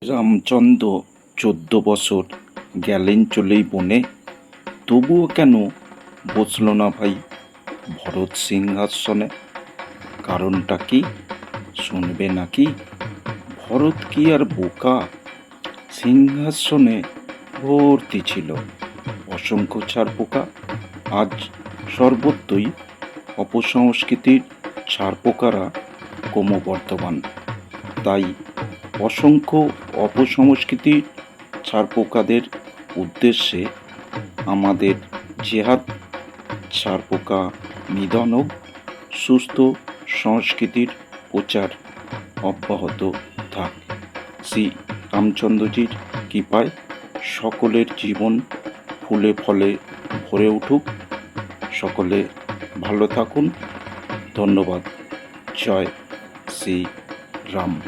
রামচন্দ্র 14 বছর গেলেন চলেই বনে, তবুও কেন বসল না ভাই ভরত সিংহাসনে? কারণটা কি শুনবে নাকি? ভরত কি আর বোকা? সিংহাসনে ভর্তি ছিল অসংখ্য ছারপোকা। আজ সর্বত্রই অপসংস্কৃতির ছারপোকারা ক্রমবর্ধমান। তাই অসংখ্য অপসংস্কৃতির ছারপোকাদের উদ্দেশ্যে আমাদের জেহাদ ছারপোকা নিধন ও সুস্থ সংস্কৃতির প্রচার অব্যাহত থাক। শ্রী রামচন্দ্রজির কৃপায় সকলের জীবন ফুলে ফলে ভরে উঠুক। সকলে ভালো থাকুন। ধন্যবাদ। জয় শ্রী রাম।